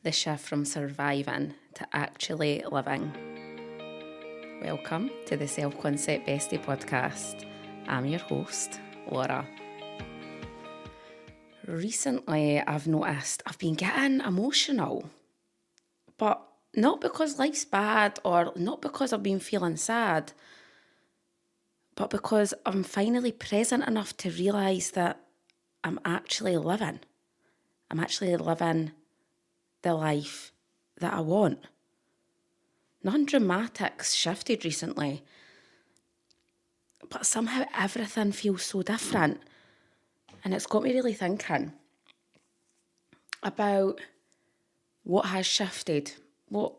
The shift from surviving to actually living. Welcome to the Self Concept Bestie podcast. I'm your host, Laura. Recently, I've noticed I've been getting emotional, but not because life's bad or not because I've been feeling sad, but because I'm finally present enough to realise that I'm actually living. I'm actually living the life that I want. Nothing dramatic's shifted recently, but somehow everything feels so different. And it's got me really thinking about what has shifted, where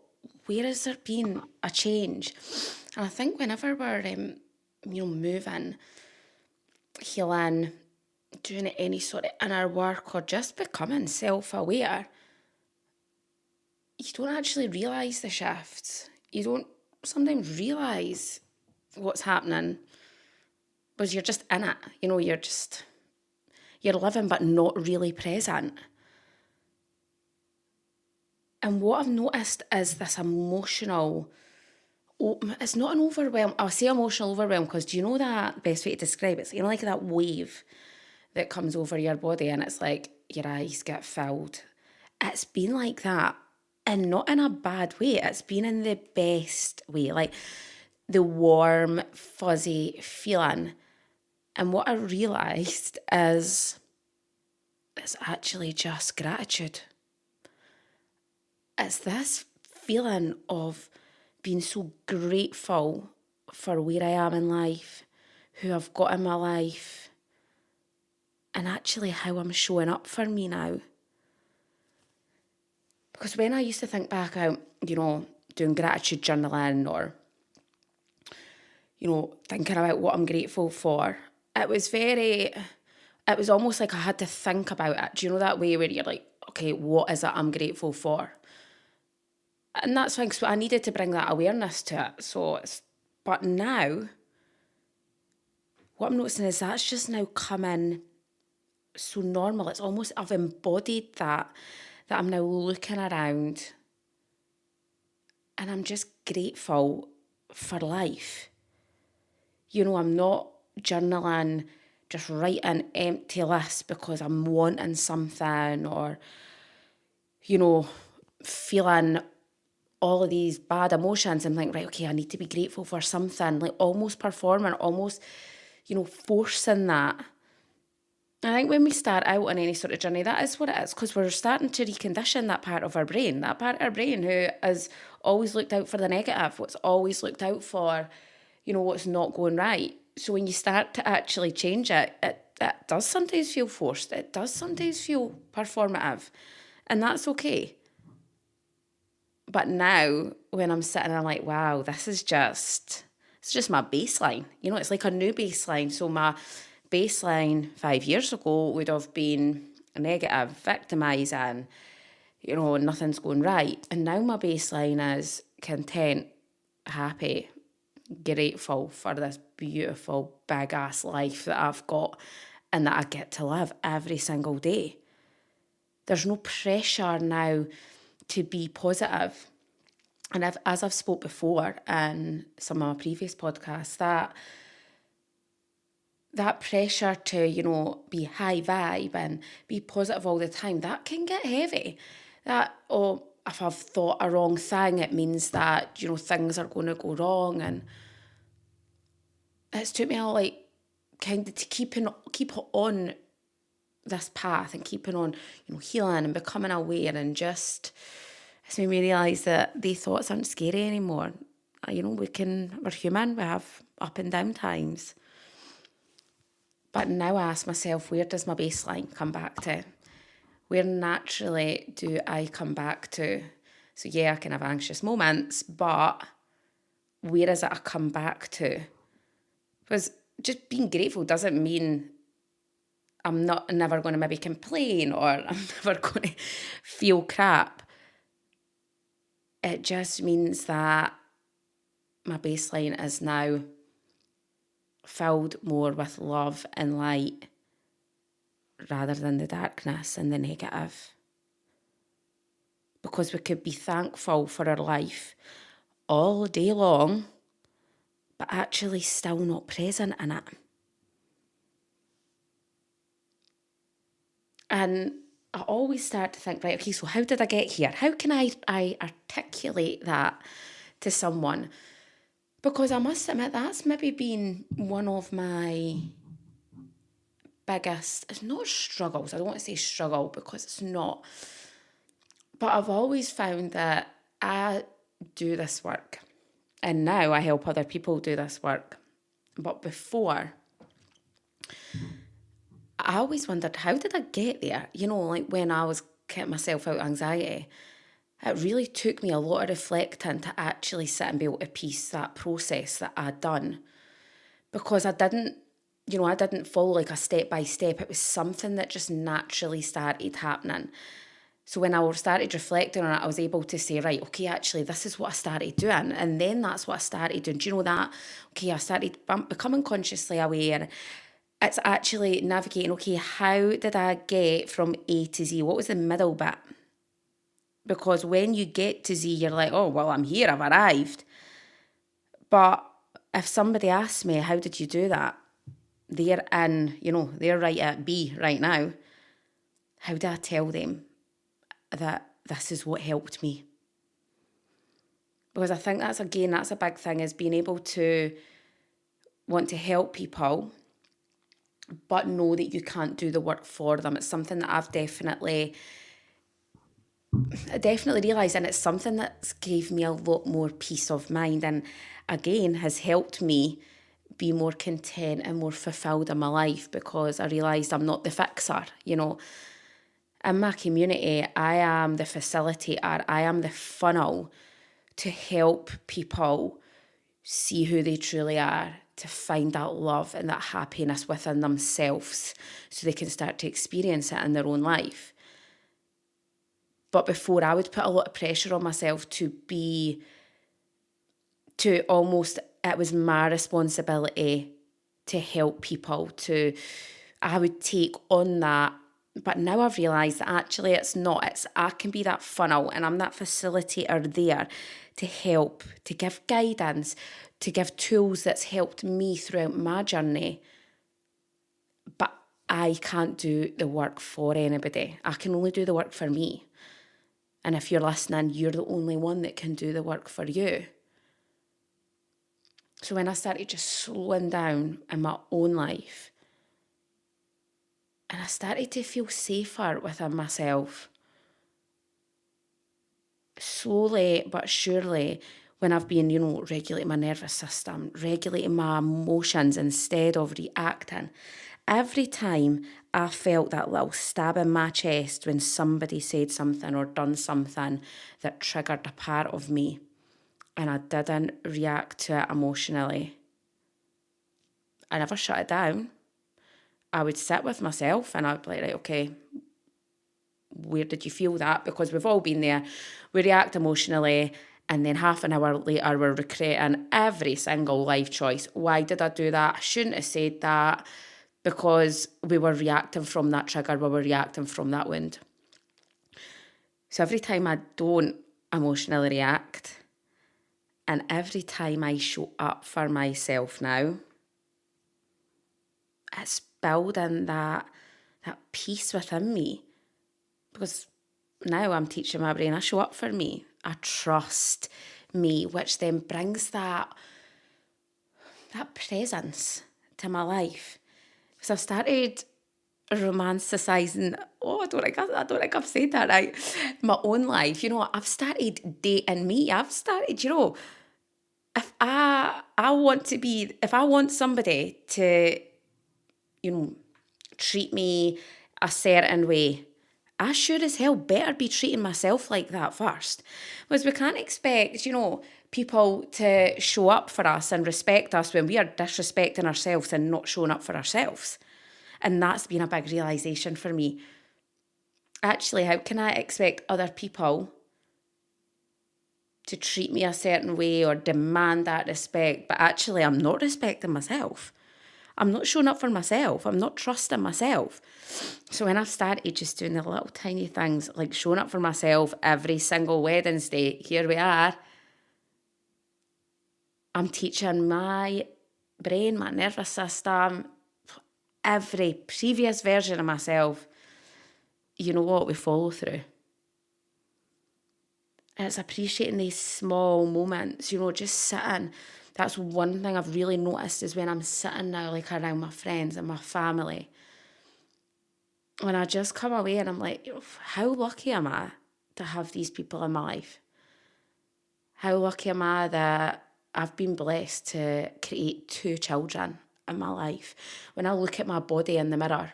has there been a change? And I think whenever we're moving, healing, doing any sort of inner work or just becoming self-aware, you don't actually realise the shifts. You don't sometimes realise what's happening because you're just in it. You're living but not really present. And what I've noticed is this emotional, it's not an overwhelm. I'll say emotional overwhelm because do you know that best way to describe it? It's like that wave that comes over your body and it's like your eyes get filled. It's been like that, and not in a bad way. It's been in the best way, like the warm, fuzzy feeling. And what I realised is it's actually just gratitude. It's this feeling of being so grateful for where I am in life, who I've got in my life, and actually how I'm showing up for me now. Because when I used to think back out, doing gratitude journaling or, thinking about what I'm grateful for, it was almost like I had to think about it. Do you know that way where you're like, okay, what is it I'm grateful for? And that's fine, so I needed to bring that awareness to it. But now, what I'm noticing is that's just now coming so normal. It's almost, I've embodied that I'm now looking around and I'm just grateful for life. I'm not journaling, just writing empty lists because I'm wanting something or, feeling all of these bad emotions and think, right, okay, I need to be grateful for something, like almost performing, almost, forcing that. I think when we start out on any sort of journey, that is what it is, because we're starting to recondition that part of our brain, who has always looked out for the negative, what's always looked out for, what's not going right. So when you start to actually change it, it does sometimes feel forced. It does sometimes feel performative, and that's okay. But now when I'm sitting, I'm like, wow, it's just my baseline. It's like a new baseline. So my baseline 5 years ago would have been negative, victimising, nothing's going right. And now my baseline is content, happy, grateful for this beautiful, big ass life that I've got and that I get to live every single day. There's no pressure now to be positive. And as I've spoke before in some of my previous podcasts, that pressure to, be high vibe and be positive all the time, that can get heavy. If I've thought a wrong thing, it means that, things are going to go wrong. And it's took me kind of to keep on this path and keeping on, healing and becoming aware, and just it's made me realise that these thoughts aren't scary anymore. We're human, we have up and down times. But now I ask myself, where does my baseline come back to? Where naturally do I come back to? So yeah, I can have anxious moments, but where is it I come back to? Because just being grateful doesn't mean I'm never going to maybe complain or I'm never going to feel crap. It just means that my baseline is now filled more with love and light rather than the darkness and the negative. because we could be thankful for our life all day long, but actually still not present in it. And I always start to think, right, okay, so how did I get here? How can I articulate that to someone? Because I must admit, that's maybe been one of my biggest, it's not struggles, I don't want to say struggle because it's not, but I've always found that I do this work and now I help other people do this work. But before, I always wondered, how did I get there? You know, like when I was getting myself out of anxiety, it really took me a lot of reflecting to actually sit and be able to piece that process that I'd done. Because I didn't follow like a step by step. It was something that just naturally started happening. So when I started reflecting on it, I was able to say, right, okay, actually, this is what I started doing. And then that's what I started doing. Do you know that? Okay, I started becoming consciously aware. It's actually navigating, okay, how did I get from A to Z? What was the middle bit? Because when you get to Z, you're like, oh, well, I'm here, I've arrived. But if somebody asks me, how did you do that? They're they're right at B right now. How do I tell them that this is what helped me? Because I think that's a big thing, is being able to want to help people, but know that you can't do the work for them. It's something that I've definitely realised, and it's something that's gave me a lot more peace of mind, and again has helped me be more content and more fulfilled in my life, because I realised I'm not the fixer, In my community, I am the facilitator, I am the funnel to help people see who they truly are, to find that love and that happiness within themselves so they can start to experience it in their own life. But before, I would put a lot of pressure on myself it was my responsibility to help people, I would take on that. But now I've realised that actually it's not. I can be that funnel and I'm that facilitator there to help, to give guidance, to give tools that's helped me throughout my journey. But I can't do the work for anybody. I can only do the work for me. And if you're listening, you're the only one that can do the work for you. So when I started just slowing down in my own life, and I started to feel safer within myself, slowly but surely, when I've been, regulating my nervous system, regulating my emotions instead of reacting, every time I felt that little stab in my chest when somebody said something or done something that triggered a part of me, and I didn't react to it emotionally, I never shut it down. I would sit with myself and I'd be like, right, okay, where did you feel that? Because we've all been there. We react emotionally, and then half an hour later we're recreating every single life choice. Why did I do that? I shouldn't have said that, because we were reacting from that trigger, we were reacting from that wound. So every time I don't emotionally react, and every time I show up for myself now, it's building that peace within me. Because now I'm teaching my brain, I show up for me. I trust me, which then brings that presence to my life. Because I've started romanticising, I don't think I've said that right, my own life. I've started dating me. I've started, if I want somebody to, treat me a certain way, I sure as hell better be treating myself like that first. Because we can't expect, people to show up for us and respect us when we are disrespecting ourselves and not showing up for ourselves. And that's been a big realisation for me. Actually, how can I expect other people to treat me a certain way or demand that respect, but actually I'm not respecting myself? I'm not showing up for myself. I'm not trusting myself. So when I've started just doing the little tiny things, like showing up for myself every single Wednesday, here we are, I'm teaching my brain, my nervous system, every previous version of myself, you know what, we follow through. And it's appreciating these small moments, just sitting. That's one thing I've really noticed is when I'm sitting now, like around my friends and my family, when I just come away and I'm like, how lucky am I to have these people in my life? How lucky am I that I've been blessed to create 2 children in my life? When I look at my body in the mirror,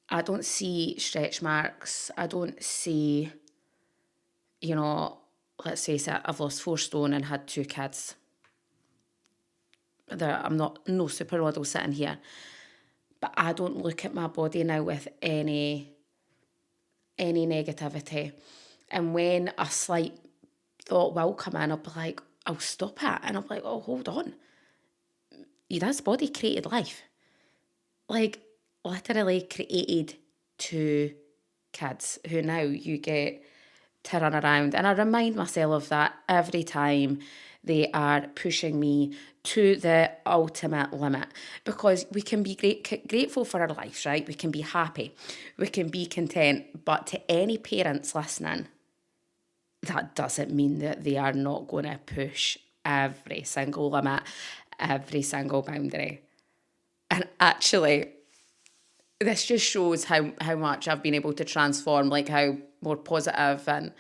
I don't see stretch marks. I don't see, let's face it, I've lost 4 stone and had 2 kids. I'm not no supermodel sitting here, but I don't look at my body now with any negativity. And when a slight thought will come in, I'll be like, I'll stop it. And I'm like, oh, hold on. This body created life. Like, literally created 2 kids who now you get to run around. And I remind myself of that every time they are pushing me to the ultimate limit, because we can be grateful for our lives, right? We can be happy, we can be content, but to any parents listening, that doesn't mean that they are not going to push every single limit, every single boundary. And actually, this just shows how much I've been able to transform, like how more positive and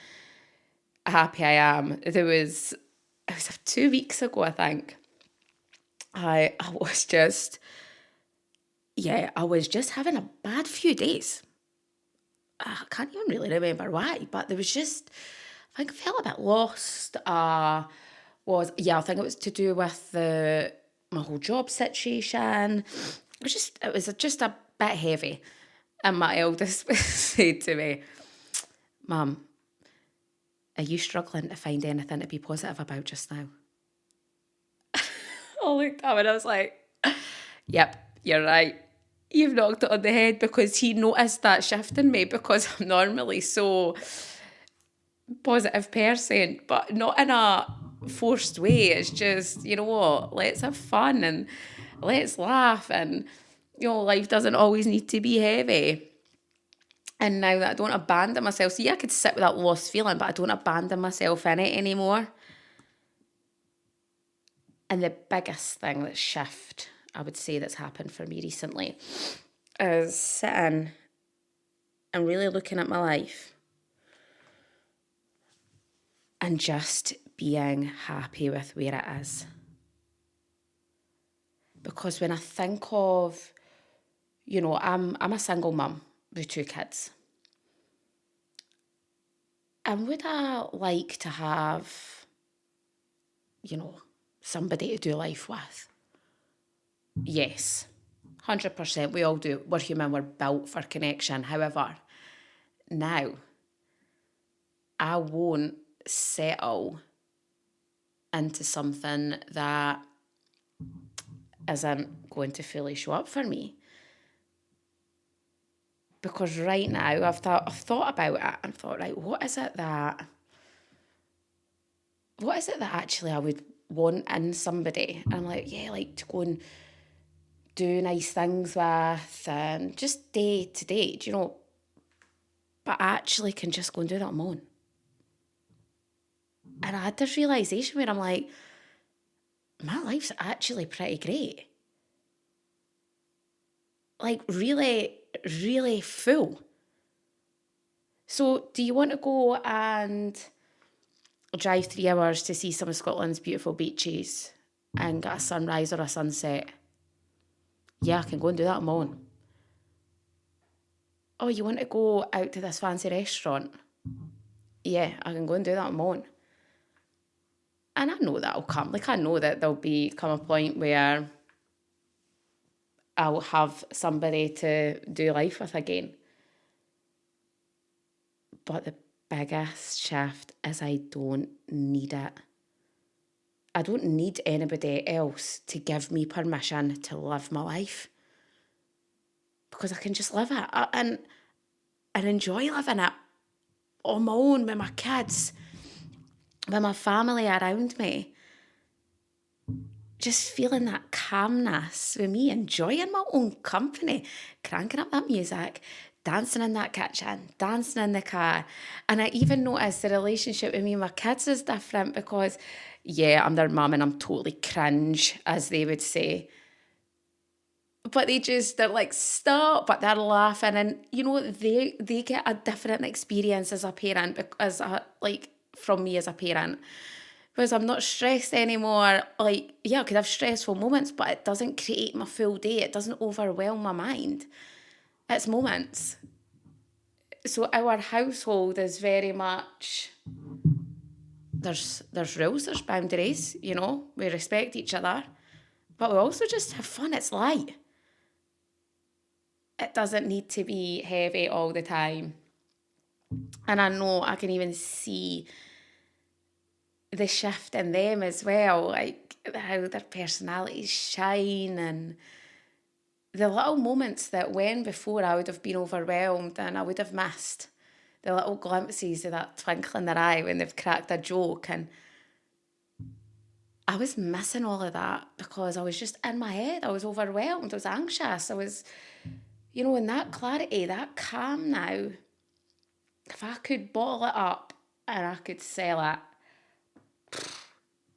happy I am. It was 2 weeks ago, I think. I was just having a bad few days. I can't even really remember why, but there was just, I think I felt a bit lost. I think it was to do with my whole job situation. It was just a bit heavy. And my eldest said to me, Mum, are you struggling to find anything to be positive about just now? I looked up and I was like, yep, you're right. You've knocked it on the head, because he noticed that shift in me, because I'm normally so positive person, but not in a forced way. It's just, you know what, let's have fun and let's laugh, and life doesn't always need to be heavy. And now that I don't abandon myself, I could sit with that lost feeling, but I don't abandon myself in it anymore. And the biggest thing that shift, I would say, that's happened for me recently is sitting and really looking at my life and just being happy with where it is. Because when I think of, I'm a single mum with 2 kids. And would I like to have, somebody to do life with? Yes, 100%. We all do. We're human. We're built for connection. However, now I won't settle into something that isn't going to fully show up for me. Because right now I've thought about it and thought, right, what is it that actually I would want in somebody? And I'm like, like to go and do nice things with, and just day to day, but I actually can just go and do that on my own. And I had this realisation where I'm like, my life's actually pretty great. Like really, really full. So do you want to go and drive 3 hours to see some of Scotland's beautiful beaches and get a sunrise or a sunset? Yeah, I can go and do that on my own. Oh, you want to go out to this fancy restaurant? Yeah, I can go and do that on my own. And I know that'll come. Like, I know that there'll come a point where I'll have somebody to do life with again. But the biggest shift is I don't need it. I don't need anybody else to give me permission to live my life, because I can just live it and enjoy living it on my own with my kids, with my family around me. Just feeling that calmness with me, enjoying my own company, cranking up that music, dancing in that kitchen, dancing in the car. And I even noticed the relationship with me and my kids is different because, yeah, I'm their mum and I'm totally cringe, as they would say. But they're like, stop, but they're laughing. And, they get a different experience as a parent, from me as a parent. Because I'm not stressed anymore. Like, yeah, I could have stressful moments, but it doesn't create my full day. It doesn't overwhelm my mind. It's moments. So our household is very much, there's rules, there's boundaries, we respect each other, but we also just have fun. It's light. It doesn't need to be heavy all the time. And I know I can even see the shift in them as well, like how their personalities shine, and the little moments that when before I would have been overwhelmed and I would have missed, the little glimpses of that twinkle in their eye when they've cracked a joke. And I was missing all of that because I was just in my head. I was overwhelmed. I was anxious. I was, in that clarity, that calm now. If I could bottle it up and I could sell it,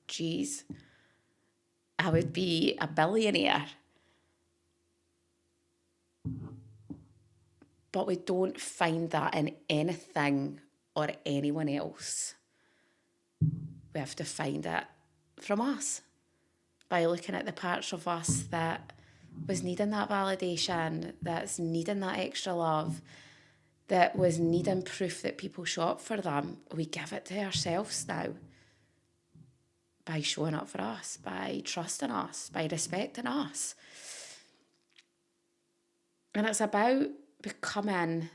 geez, I would be a billionaire. But we don't find that in anything or anyone else. We have to find it from us by looking at the parts of us that was needing that validation, that's needing that extra love, that was needing proof that people show up for them. We give it to ourselves now by showing up for us, by trusting us, by respecting us. And it's about becoming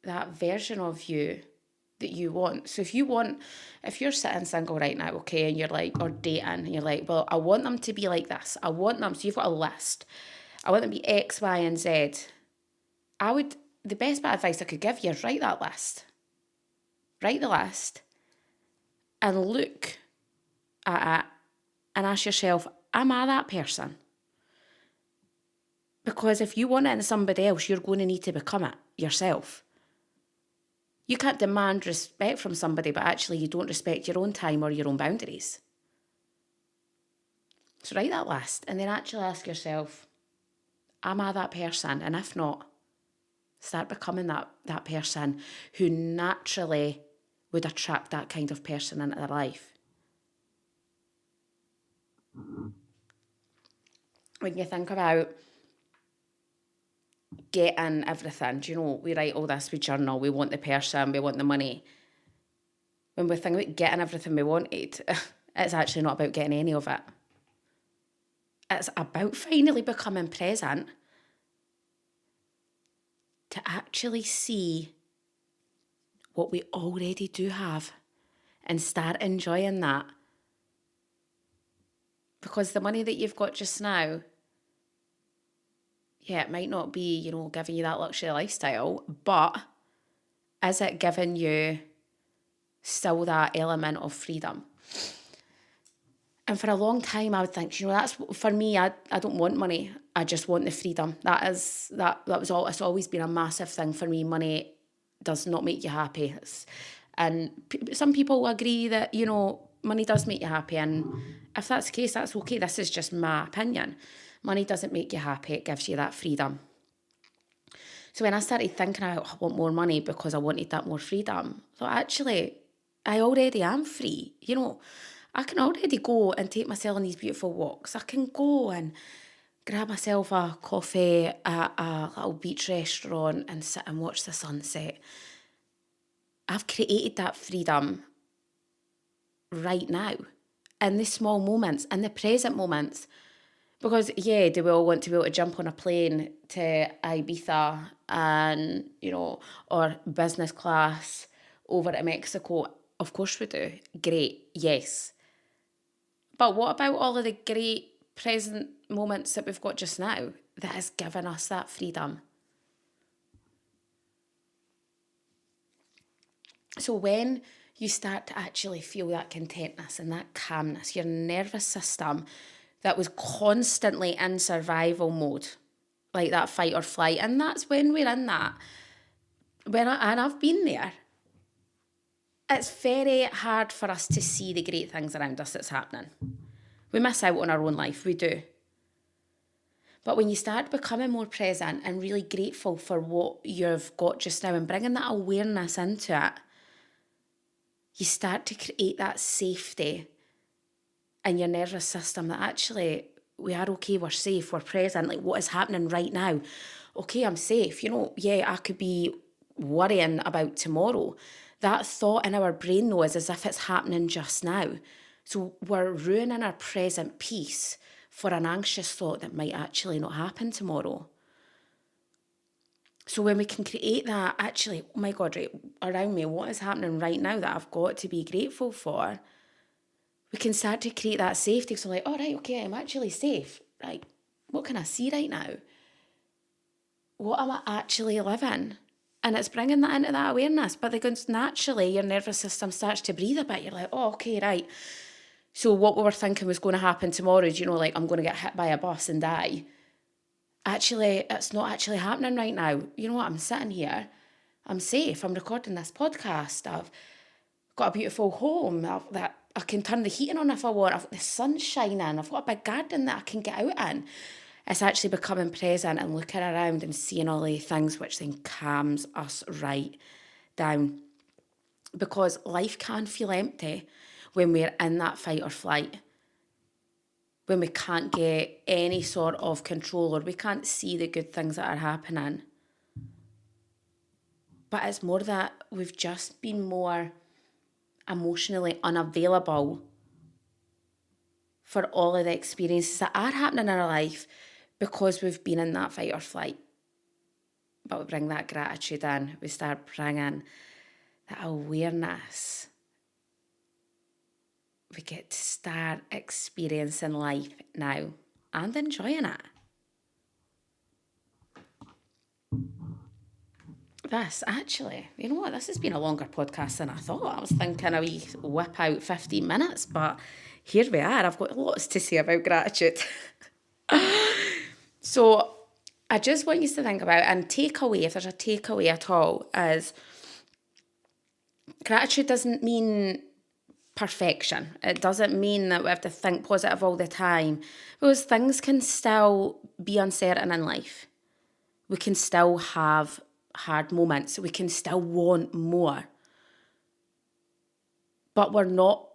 that version of you that you want. So if you're sitting single right now, okay, and you're like, or dating, and you're like, well, I want them to be like this. I want them, so you've got a list. I want them to be X, Y, and Z. The best bit of advice I could give you is write that list. Write the list and look at it and ask yourself, am I that person? Because if you want it in somebody else, you're going to need to become it yourself. You can't demand respect from somebody, but actually you don't respect your own time or your own boundaries. So write that list and then actually ask yourself, am I that person? And if not, start becoming that person who naturally would attract that kind of person into their life. When you think about getting everything, we write all this, we journal, we want the person, we want the money. When we think about getting everything we wanted, it's actually not about getting any of it. It's about finally becoming present to actually see what we already do have and start enjoying that. Because the money that you've got just now, yeah, it might not be, giving you that luxury lifestyle, but is it giving you still that element of freedom? And for a long time, I would think, that's for me. I don't want money. I just want the freedom. That was all. It's always been a massive thing for me. Money does not make you happy, and some people agree that money does make you happy. And if that's the case, that's okay. This is just my opinion. Money doesn't make you happy. It gives you that freedom. So when I started thinking, I want more money because I wanted that more freedom, so actually, I already am free. I can already go and take myself on these beautiful walks. I can go and grab myself a coffee at a little beach restaurant and sit and watch the sunset. I've created that freedom right now, in the small moments, in the present moments. Because, yeah, do we all want to be able to jump on a plane to Ibiza and, or business class over to Mexico? Of course we do. Great, yes. But what about all of the great present moments that we've got just now that has given us that freedom? So when you start to actually feel that contentness and that calmness, your nervous system that was constantly in survival mode, like that fight or flight, and that's when we're in that. And I've been there. It's very hard for us to see the great things around us that's happening. We miss out on our own life, we do. But when you start becoming more present and really grateful for what you've got just now and bringing that awareness into it, you start to create that safety in your nervous system that actually we are okay, we're safe, we're present, like what is happening right now. Okay, I'm safe. Yeah, I could be worrying about tomorrow. That thought in our brain though is as if it's happening just now. So we're ruining our present peace for an anxious thought that might actually not happen tomorrow. So when we can create that, actually, oh my God, right around me, what is happening right now that I've got to be grateful for? We can start to create that safety. So like, oh, right, okay, I'm actually safe. Right, what can I see right now? What am I actually living? And it's bringing that into that awareness. But because naturally your nervous system starts to breathe a bit. You're like, oh, okay, right. So what we were thinking was going to happen tomorrow is, like I'm going to get hit by a bus and die. Actually, it's not actually happening right now. You know what? I'm sitting here. I'm safe. I'm recording this podcast. I've got a beautiful home that I can turn the heating on if I want. I've got the sun shining. I've got a big garden that I can get out in. It's actually becoming present and looking around and seeing all the things which then calms us right down. Because life can feel empty when we're in that fight or flight, when we can't get any sort of control or we can't see the good things that are happening. But it's more that we've just been more emotionally unavailable for all of the experiences that are happening in our life because we've been in that fight or flight. But we bring that gratitude in. We start bringing that awareness. We get to start experiencing life now and enjoying it. This, actually, you know what? This has been a longer podcast than I thought. I was thinking a wee whip out 15 minutes, but here we are. I've got lots to say about gratitude. So I just want you to think about, and takeaway, if there's a takeaway at all, is gratitude doesn't mean perfection. It doesn't mean that we have to think positive all the time, because things can still be uncertain in life. We can still have hard moments. We can still want more. But we're not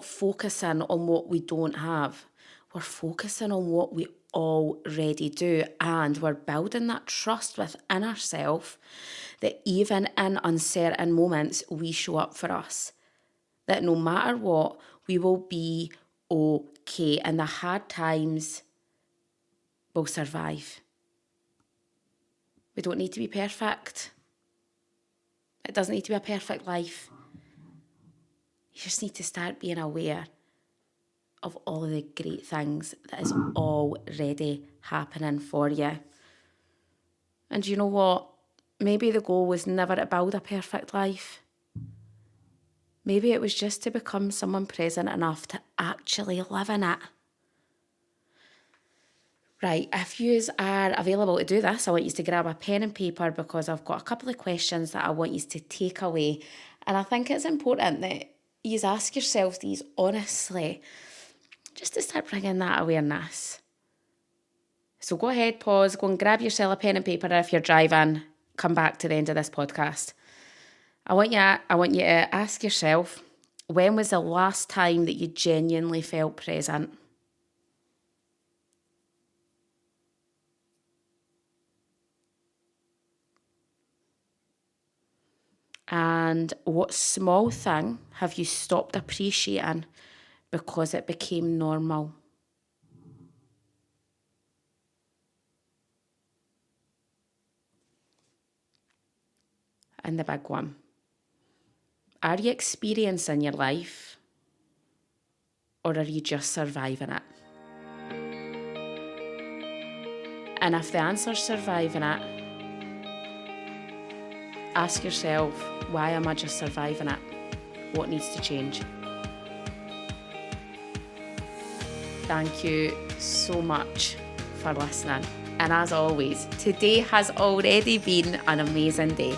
focusing on what we don't have. We're focusing on what we already do, and we're building that trust within ourselves that even in uncertain moments, we show up for us. That no matter what, we will be okay, and the hard times will survive. We don't need to be perfect. It doesn't need to be a perfect life. You just need to start being aware of all the great things that is already happening for you. And you know what? Maybe the goal was never to build a perfect life. Maybe it was just to become someone present enough to actually live in it. Right, if you are available to do this, I want you to grab a pen and paper because I've got a couple of questions that I want you to take away. And I think it's important that you ask yourself these honestly, just to start bringing that awareness. So go ahead, pause, go and grab yourself a pen and paper. If you're driving, come back to the end of this podcast. I want you to ask yourself, when was the last time that you genuinely felt present? And what small thing have you stopped appreciating because it became normal? And the big one. Are you experiencing your life or are you just surviving it? And if the answer's surviving it, ask yourself, why am I just surviving it? What needs to change? Thank you so much for listening. And as always, today has already been an amazing day.